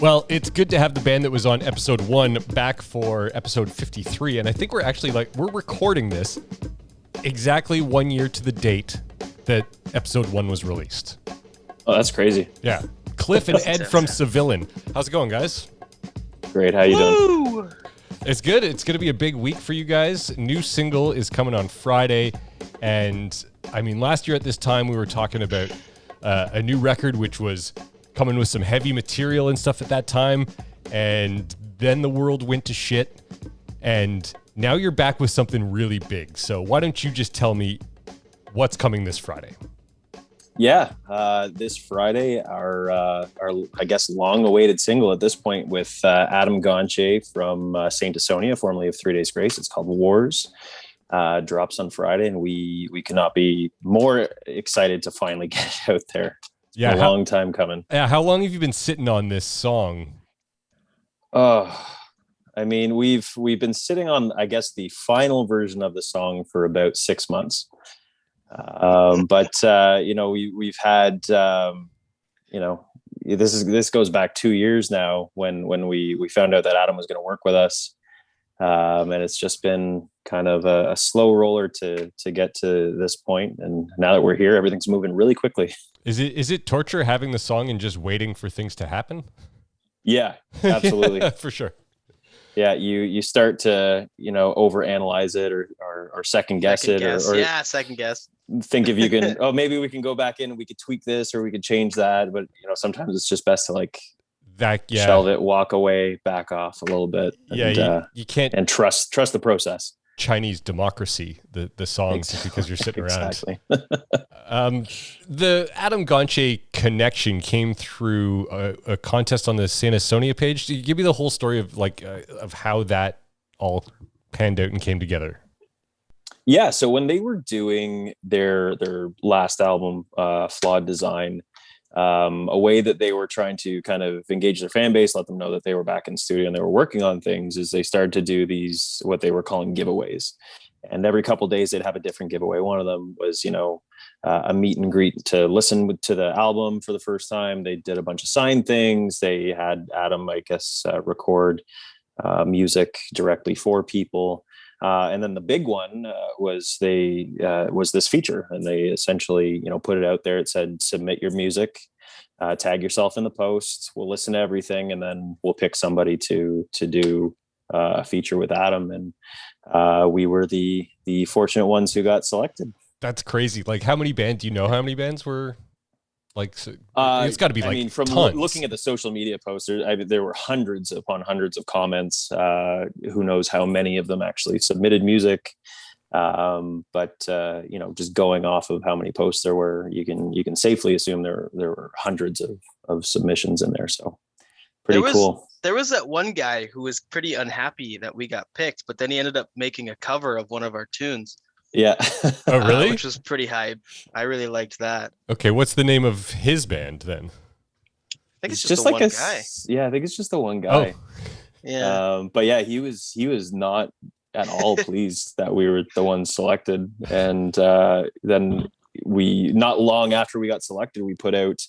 Well, it's good to have the band that was on episode 1 back for episode 53. And I think we're actually we're recording this exactly 1 year to the date that episode 1 was released. Oh, that's crazy. Yeah. Cliff and Ed from Cevilain. How's it going, guys? Great. How you doing? It's good. It's going to be a big week for you guys. New single is coming on Friday. And I mean, last year at this time, we were talking about a new record, which was coming with some heavy material and stuff at that time. And then the world went to shit. And now you're back with something really big. So why don't you just tell me what's coming this Friday? Yeah, this Friday, our I guess long-awaited single at this point with Adam Gontier from Saint Asonia, formerly of 3 Days Grace. It's called Wars. Drops on Friday, and we cannot be more excited to finally get it out there. Yeah, a long time coming. Yeah, how long have you been sitting on this song? I mean, we've been sitting on, I guess, the final version of the song for about 6 months. But we've had, this goes back 2 years now when we found out that Adam was going to work with us. And it's just been kind of a slow roller to get to this point. And now that we're here, everything's moving really quickly. Is it torture having the song and just waiting for things to happen? Yeah, absolutely. Yeah, for sure. Yeah, you start to, overanalyze it or second guess it. Or second guess. Think if you can, maybe we can go back in and we could tweak this or we could change that. But, sometimes it's just best to shelve it, walk away, back off a little bit. And, you can't. And trust the process. Chinese democracy, the songs, because you're sitting around. Exactly. The Adam Gontier connection came through a contest on the Saint Asonia page. Do you give me the whole story of how that all panned out and came together? Yeah, so when they were doing their last album, Flawed Design, a way that they were trying to kind of engage their fan base, let them know that they were back in studio and they were working on things, is they started to do these, what they were calling giveaways. And every couple of days they'd have a different giveaway. One of them was, a meet and greet to listen to the album for the first time. They did a bunch of signed things. They had Adam, I guess, record music directly for people. And then the big one was this feature, and they essentially, put it out there. It said, submit your music, tag yourself in the post. We'll listen to everything, and then we'll pick somebody to do a feature with Adam. And we were the fortunate ones who got selected. That's crazy. How many bands? Do you know how many bands were? It's got to be from tons. Looking at the social media posters, there were hundreds upon hundreds of comments. Who knows how many of them actually submitted music? But just going off of how many posts there were, you can safely assume there were hundreds of submissions in there. So pretty cool. There was that one guy who was pretty unhappy that we got picked, but then he ended up making a cover of one of our tunes. Yeah. Oh, really? Which was pretty hype. I really liked that. Okay, what's the name of his band then? I think it's just the one guy. Yeah, I think it's just the one guy. Oh. Yeah. But yeah, he was not at all pleased that we were the ones selected. And then not long after we got selected, we put out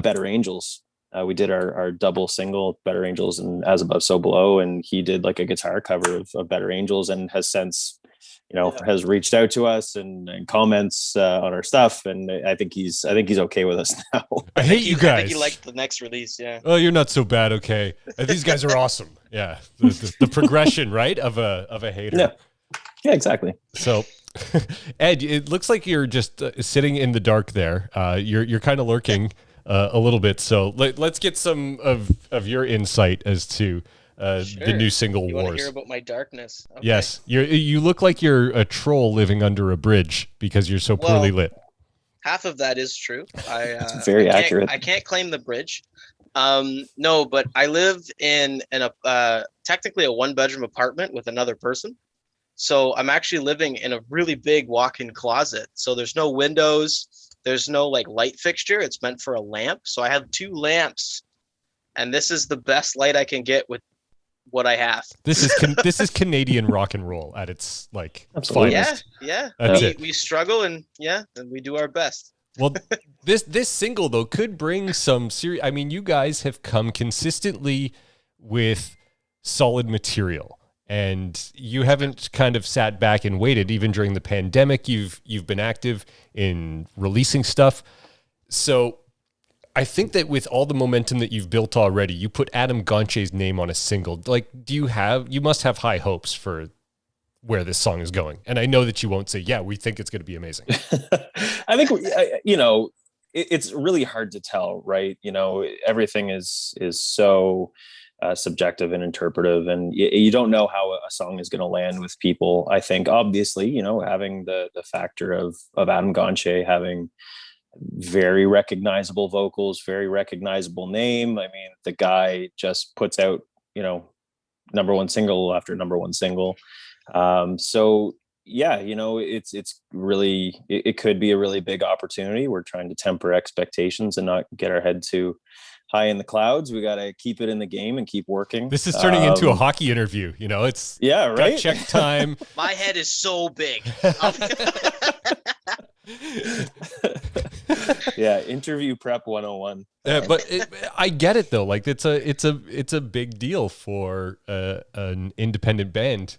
Better Angels. We did our double single, Better Angels and As Above, So Below. And he did a guitar cover of Better Angels, and has since has reached out to us and comments on our stuff, and I think he's okay with us now. I hate you guys. I think he liked the next release. Yeah. Oh, you're not so bad. Okay, these guys are awesome. Yeah, the progression, right, of a hater. Yeah, exactly. So, Ed, it looks like you're just sitting in the dark there. You're kind of lurking a little bit. So let's get some of your insight as to the new single you Wars. You want to hear about my darkness? Okay. Yes, you look like you're a troll living under a bridge because you're so poorly lit. Half of that is true. It's very accurate. I can't claim the bridge. No, but I live in technically a 1-bedroom apartment with another person. So I'm actually living in a really big walk-in closet. So there's no windows. There's no light fixture. It's meant for a lamp. So I have 2 lamps, and this is the best light I can get with what I have. This is Canadian rock and roll at its like Absolutely. finest. Yeah. That's it. We struggle and we do our best. Well, this single though could bring some serious. I mean, you guys have come consistently with solid material, and you haven't kind of sat back and waited. Even during the pandemic, you've been active in releasing stuff. So I think that with all the momentum that you've built already, you put Adam Gontier's name on a single. Like, you must have high hopes for where this song is going. And I know that you won't say, yeah, we think it's going to be amazing. I think, it's really hard to tell, right? Everything is so subjective and interpretive, and you don't know how a song is going to land with people. I think obviously, having the factor of Adam Gontier having very recognizable vocals, very recognizable name. I mean, the guy just puts out, number one single after number one single. So yeah, it's really, it could be a really big opportunity. We're trying to temper expectations and not get our head too high in the clouds. We got to keep it in the game and keep working. This is turning into a hockey interview. It's right. Check time. My head is so big. Yeah, interview prep 101. But I get it though. Like it's a big deal for an independent band.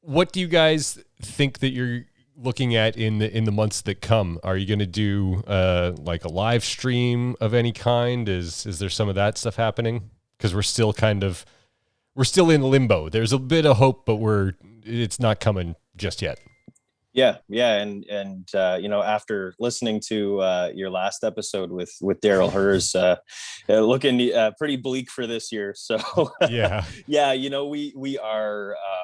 What do you guys think that you're looking at in the months that come? Are you going to do like a live stream of any kind? Is there some of that stuff happening? Because we're still in limbo. There's a bit of hope, but it's not coming just yet. Yeah. And after listening to your last episode with Daryl Hers, looking pretty bleak for this year. So yeah,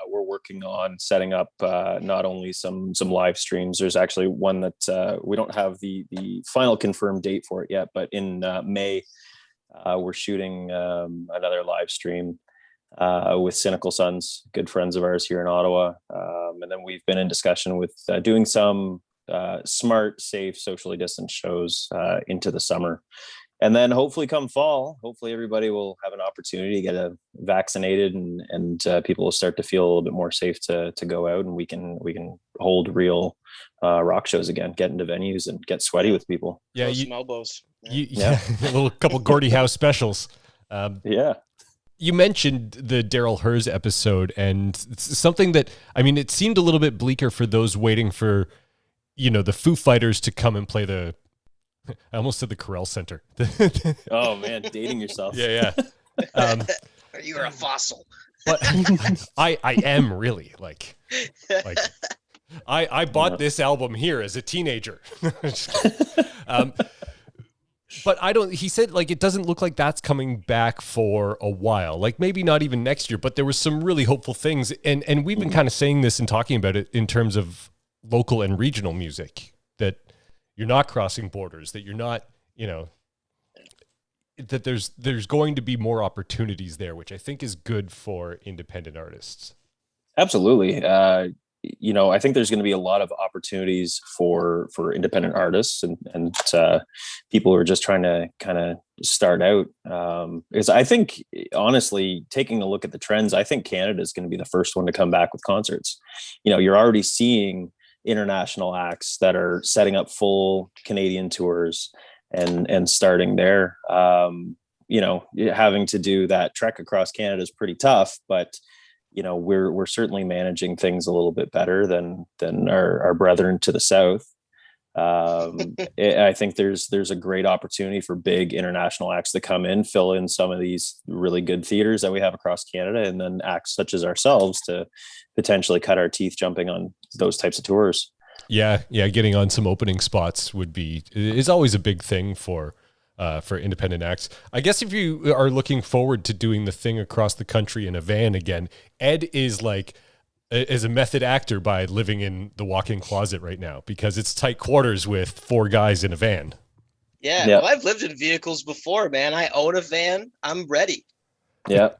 we're working on setting up not only some live streams. There's actually one that we don't have the final confirmed date for it yet, but in May we're shooting another live stream with Cynical Sons, good friends of ours here in Ottawa. And then we've been in discussion with doing some smart, safe, socially distanced shows into the summer. And then hopefully come fall, hopefully everybody will have an opportunity to get vaccinated and people will start to feel a little bit more safe to go out, and we can hold real rock shows again, get into venues and get sweaty with people. Yeah. Some elbows. Yeah. A little couple Gordie House specials. Yeah. You mentioned the Daryl Hers episode, and it's something that, I mean, it seemed a little bit bleaker for those waiting for, the Foo Fighters to come and play I almost said the Corel Center. Oh man, dating yourself. Yeah. You're a fossil. But I am really like I bought this album here as a teenager. But he said like, it doesn't look like that's coming back for a while, like maybe not even next year, but there was some really hopeful things. And we've been kind of saying this and talking about it in terms of local and regional music, that you're not crossing borders, that you're not, that there's going to be more opportunities there, which I think is good for independent artists. Absolutely. I think there's going to be a lot of opportunities for independent artists and people who are just trying to kind of start out. Because I think, honestly, taking a look at the trends, I think Canada is going to be the first one to come back with concerts. You're already seeing international acts that are setting up full Canadian tours and starting there. Having to do that trek across Canada is pretty tough, but we're certainly managing things a little bit better than our brethren to the south. I think there's a great opportunity for big international acts to come in, fill in some of these really good theaters that we have across Canada, and then acts such as ourselves to potentially cut our teeth jumping on those types of tours. Yeah, getting on some opening spots is always a big thing for independent acts. I guess if you are looking forward to doing the thing across the country in a van again, Ed is a method actor by living in the walk-in closet right now, because it's tight quarters with 4 guys in a van. Yeah. Well, I've lived in vehicles before, man. I own a van. I'm ready. Yeah.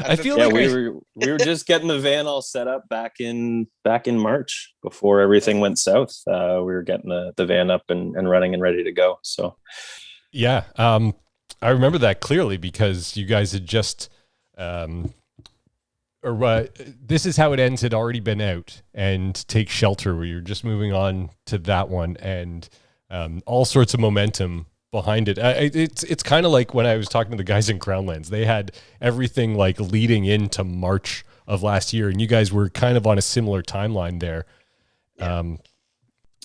I feel like we were just getting the van all set up back in March before everything went south. We were getting the van up and running and ready to go. So yeah. I remember that clearly because you guys had just, This Is How It Ends had already been out, and Take Shelter, where you're just moving on to that one, and all sorts of momentum behind it. It's kind of like when I was talking to the guys in Crownlands. They had everything like leading into March of last year, and you guys were kind of on a similar timeline there.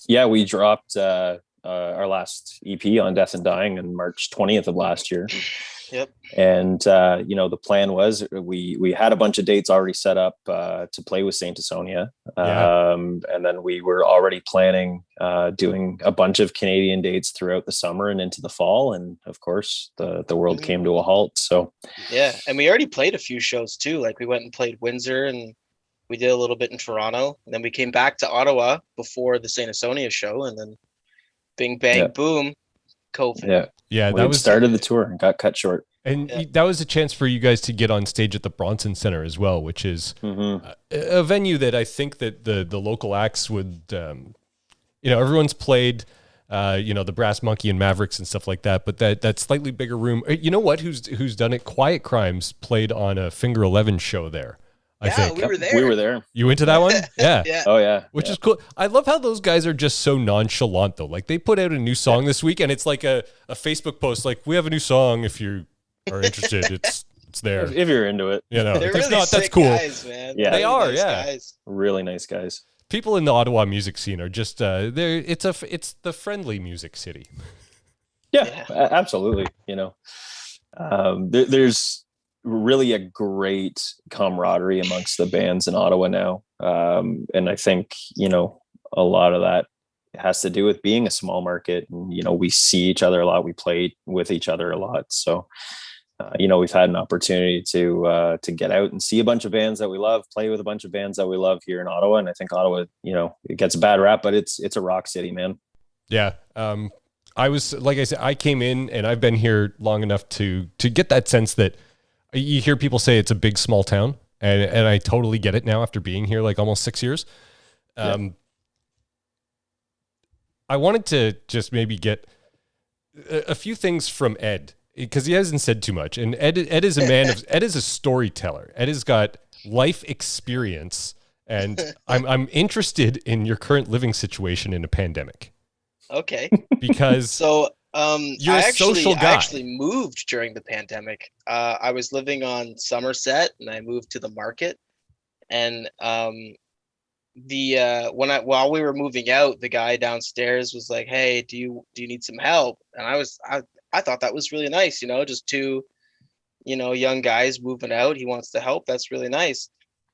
We dropped our last EP on Death and Dying on March 20th of last year. Yep. And the plan was we had a bunch of dates already set up to play with Saint Asonia. And then we were already planning doing a bunch of Canadian dates throughout the summer and into the fall. And of course the world came to a halt. So and we already played a few shows too. Like we went and played Windsor, and we did a little bit in Toronto, and then we came back to Ottawa before the Saint Asonia show, and then bing bang boom, COVID. That was started the tour and got cut short. And that was a chance for you guys to get on stage at the Bronson Center as well, which is a venue that I think that the local acts would, everyone's played, the Brass Monkey and Mavericks and stuff like that, but that slightly bigger room. You know what? Who's done it? Quiet Crimes played on a Finger 11 show there. I think we were there. We were there. You went to that one? Yeah. Oh yeah. Which is cool. I love how those guys are just so nonchalant though. Like they put out a new song this week, and it's like a Facebook post like, we have a new song. If you are interested, it's there. If you're into it. They're if really not, that's sick cool. guys, man. Yeah. They are, Guys. Really nice guys. People in the Ottawa music scene are just it's the friendly music city. Yeah. Absolutely. There's really a great camaraderie amongst the bands in Ottawa now. And I think, a lot of that has to do with being a small market, and, we see each other a lot. We play with each other a lot. So, we've had an opportunity to get out and see a bunch of bands that we love, play with a bunch of bands that we love here in Ottawa. And I think Ottawa, it gets a bad rap, but it's a rock city, man. Yeah. I was, like I said, I came in and I've been here long enough to get that sense that you hear people say it's a big, small town, and I totally get it now after being here like almost 6 years. I wanted to just maybe get a few things from Ed, because he hasn't said too much. And Ed is a man of Ed is a storyteller. Ed has got life experience, and I'm interested in your current living situation in a pandemic. Okay. Because you're a social guy. I actually moved during the pandemic. I was living on Somerset, and I moved to the market. And while we were moving out, the guy downstairs was like, "Hey, do you need some help?" And I thought that was really nice, just two, young guys moving out. He wants to help. That's really nice.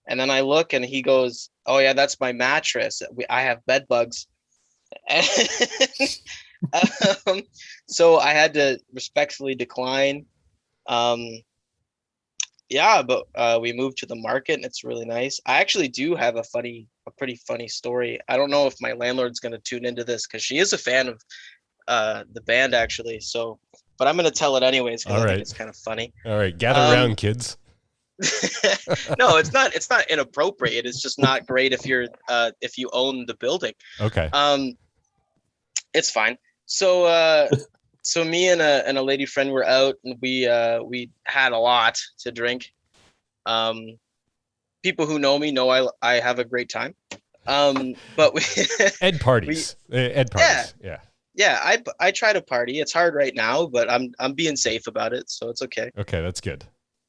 And then I look, and he goes, "Oh yeah, that's my mattress. I have bed bugs." So I had to respectfully decline. But we moved to the market, and it's really nice. I actually do have a pretty funny story. I don't know if my landlord's going to tune into this, because she is a fan of the band actually. So, but I'm going to tell it anyways, because I think it's kind of funny. All right, gather around, kids. No, it's not inappropriate. It's just not great if you own the building. Okay. It's fine. So me and a lady friend were out, and we had a lot to drink. People who know me know I have a great time. But we Ed parties. Ed parties. Yeah. I try to party. It's hard right now, but I'm being safe about it, so it's okay. Okay, that's good.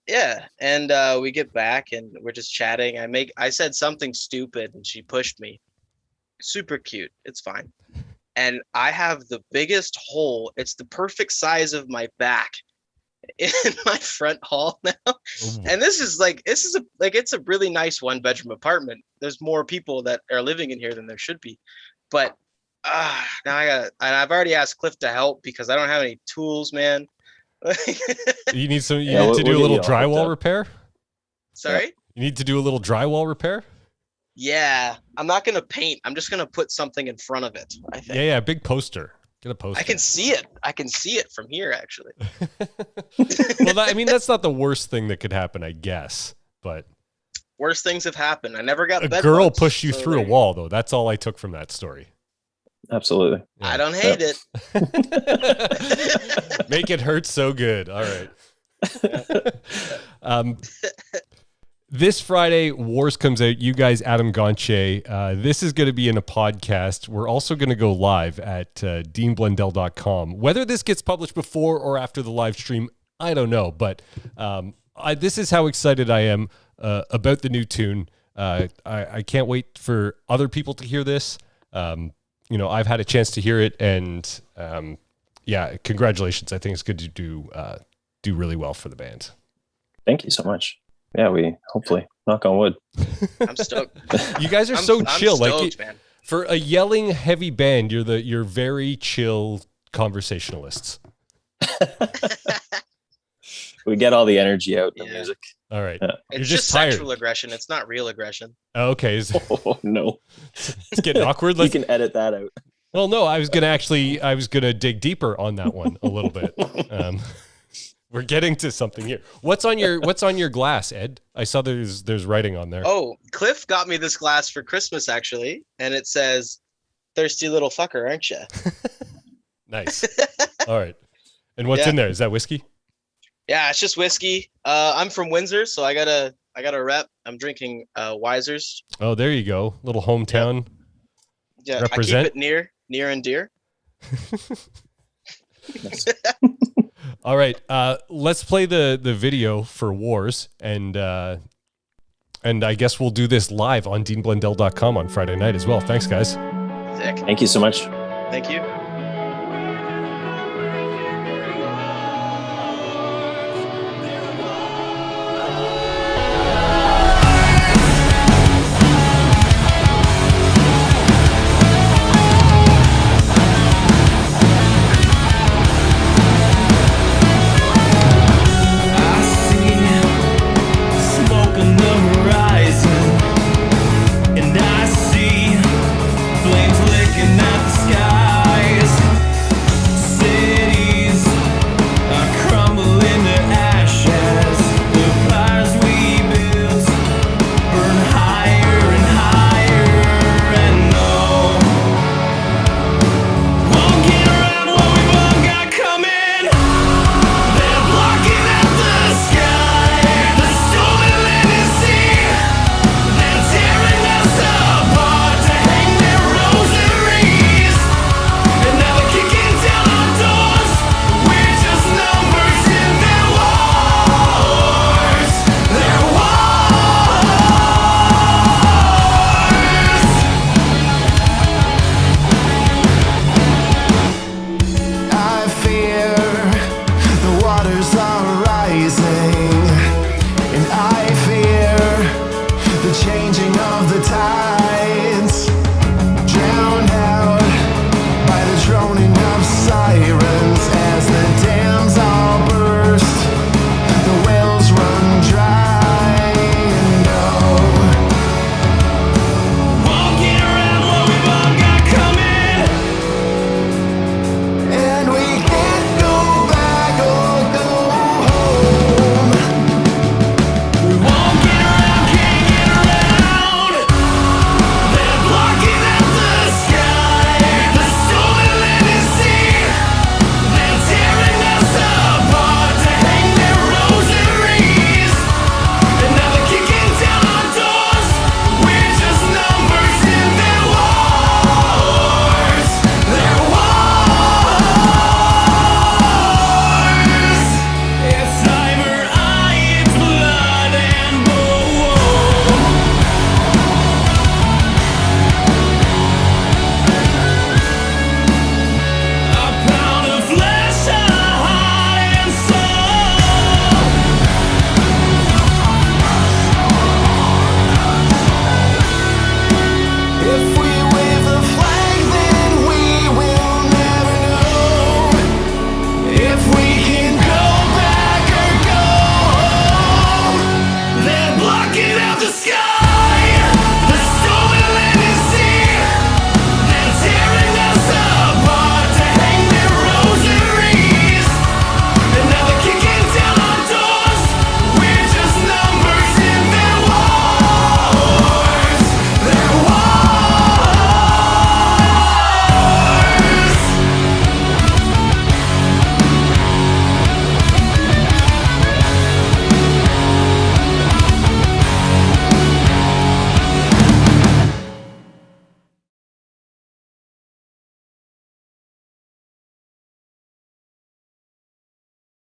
Yeah, and we get back, and we're just chatting. I said something stupid, and she pushed me. Super cute. It's fine. And I have the biggest hole. It's the perfect size of my back in my front hall now. Ooh. And it's a really nice 1-bedroom apartment. There's more people that are living in here than there should be. But now I've already asked Cliff to help, because I don't have any tools, man. You need to do a little drywall repair? Sorry? You need to do a little drywall repair? Yeah, I'm not going to paint. I'm just going to put something in front of it, I think. Yeah, big poster. Get a poster. I can see it from here, actually. Well, that's not the worst thing that could happen, I guess. But worse things have happened. I never got a girl pushed you through a wall, though. That's all I took from that story. Absolutely. Yeah. I don't hate it. Make it hurt so good. All right. This Friday, Wars comes out. You guys, Adam Gontier. This is going to be in a podcast. We're also going to go live at deanblendell.com. Whether this gets published before or after the live stream, I don't know. But this is how excited I am about the new tune. I can't wait for other people to hear this. I've had a chance to hear it, and yeah, congratulations. I think it's good to do really well for the band. Thank you so much. Yeah, we hopefully, knock on wood. I'm stoked. You guys are so chill. I'm stoked, like man. For a yelling heavy band, you're very chill conversationalists. We get all the energy out in the music. All right. Yeah. You're It's just just tired. sexual aggression. It's not real aggression. Oh, okay. Oh no. It's getting awkward. You can edit that out. Well, no, I was gonna dig deeper on that one a little bit. We're getting to something here. What's on your glass, Ed? I saw there's writing on there. Oh, Cliff got me this glass for Christmas, actually, and it says, "Thirsty little fucker, aren't you?" Nice. All right. And what's Yeah. in there? Is that whiskey? Yeah, it's just whiskey. I'm from Windsor, so I gotta rep. I'm drinking Wiser's. Oh, there you go. Little hometown. Yeah, Represent. I keep it near and dear. All right. Let's play the video for Wars, and I guess we'll do this live on deanblendell.com on Friday night as well. Thanks, guys. Sick. Thank you so much. Thank you.